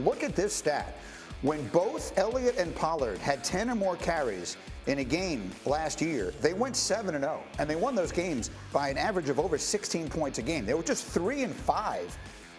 Look at this stat. When both Elliott and Pollard had 10 or more carries in a game last year, they went 7-0, and they won those games by an average of over 16 points a game. They were just 3-5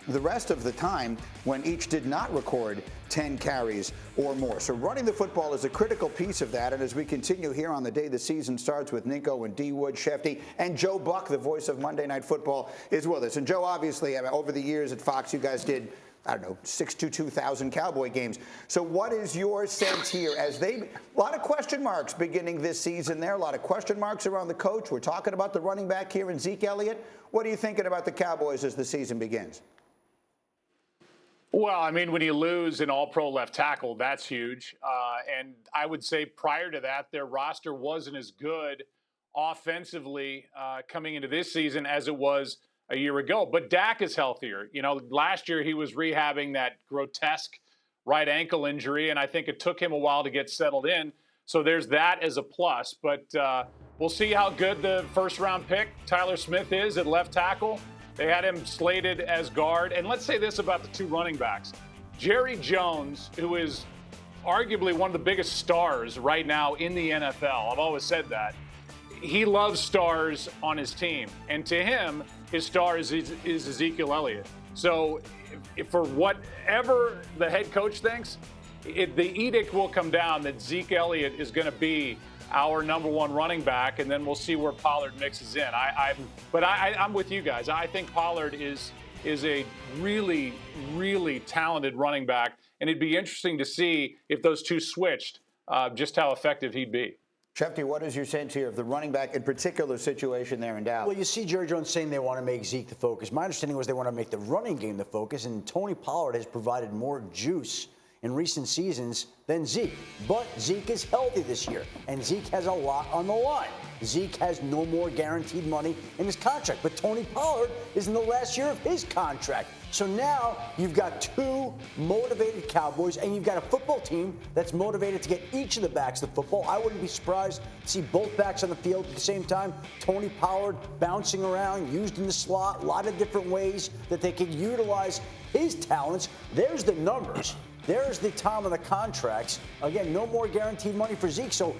the rest of the time when each did not record 10 carries or more. So running the football is a critical piece of that. And as we continue here on the day the season starts with Ninko and D. Wood, Shefty, and Joe Buck, the voice of Monday Night Football, is with us. And Joe, obviously, over the years at Fox, you guys did, I don't know, 2,000 Cowboy games. So what is your sense here as a lot of question marks beginning this season there, a lot of question marks around the coach. We're talking about the running back here in Zeke Elliott. What are you thinking about the Cowboys as the season begins? Well, I mean, when you lose an all-pro left tackle, that's huge. And I would say prior to that, their roster wasn't as good offensively coming into this season as it was a year ago. But Dak is healthier. You know, last year he was rehabbing that grotesque right ankle injury, and I think it took him a while to get settled in. So there's that as a plus. But we'll see how good the first-round pick, Tyler Smith, is at left tackle. They had him slated as guard. And let's say this about the two running backs. Jerry Jones, who is arguably one of the biggest stars right now in the NFL, I've always said that, he loves stars on his team. And to him, his star is Ezekiel Elliott. So if for whatever the head coach thinks, the edict will come down that Zeke Elliott is going to be our number one running back, and then we'll see where Pollard mixes in. I'm with you guys. I think Pollard is a really, really talented running back, and it'd be interesting to see if those two switched, just how effective he'd be. Shefty, what is your sense here of the running back in particular situation there in Dallas? Well, you see Jerry Jones saying they want to make Zeke the focus. My understanding was they want to make the running game the focus, and Tony Pollard has provided more juice in recent seasons than Zeke. But Zeke is healthy this year, and Zeke has a lot on the line. Zeke has no more guaranteed money in his contract, but Tony Pollard is in the last year of his contract. So now you've got two motivated Cowboys, and you've got a football team that's motivated to get each of the backs the football. I wouldn't be surprised to see both backs on the field at the same time. Tony Pollard bouncing around, used in the slot, a lot of different ways that they could utilize his talents. There's the numbers. There's the time of the contracts. Again, no more guaranteed money for Zeke, so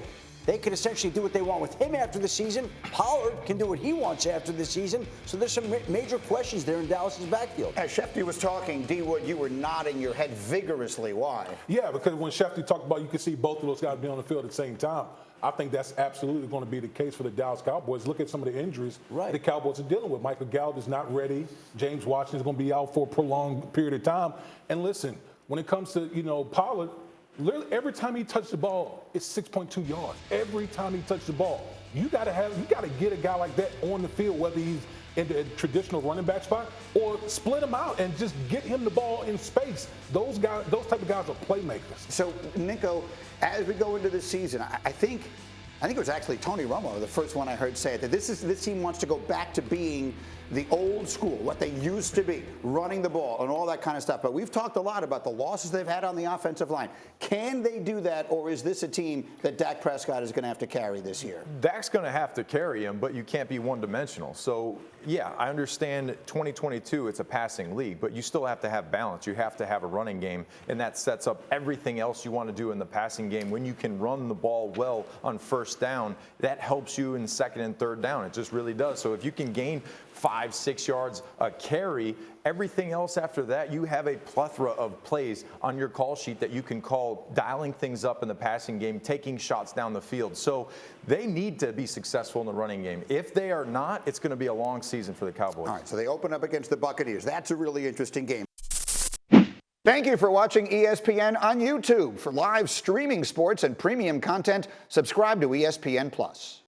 they could essentially do what they want with him after the season. Pollard can do what he wants after the season. So there's some major questions there in Dallas's backfield. As Shefty was talking, D. Wood, you were nodding your head vigorously. Why? Yeah, because when Shefty talked about you could see both of those guys be on the field at the same time. I think that's absolutely going to be the case for the Dallas Cowboys. Look at some of the injuries the Cowboys are dealing with. Michael Gallup is not ready. James Washington is going to be out for a prolonged period of time. And listen, when it comes to, Pollard, literally every time he touched the ball, it's 6.2 yards. Every time he touched the ball, you got to get a guy like that on the field, whether he's in the traditional running back spot or split him out and just get him the ball in space. Those type of guys are playmakers. So, Ninko, as we go into this season, I think it was actually Tony Romo, the first one I heard say it, that this team wants to go back to being the old school, what they used to be, running the ball and all that kind of stuff. But we've talked a lot about the losses they've had on the offensive line. Can they do that, or is this a team that Dak Prescott is going to have to carry this year? Dak's going to have to carry him, but you can't be one-dimensional. So, yeah, I understand 2022, it's a passing league, but you still have to have balance. You have to have a running game, and that sets up everything else you want to do in the passing game. When you can run the ball well on first down, that helps you in second and third down. It just really does. So if you can gain 5-6 yards a carry, everything else after that, you have a plethora of plays on your call sheet that you can call, dialing things up in the passing game, taking shots down the field. So they need to be successful in the running game. If they are not, it's going to be a long season for the Cowboys. All right, so they open up against the Buccaneers. That's a really interesting game. Thank you for watching ESPN on YouTube. For live streaming sports and premium content, subscribe to ESPN+.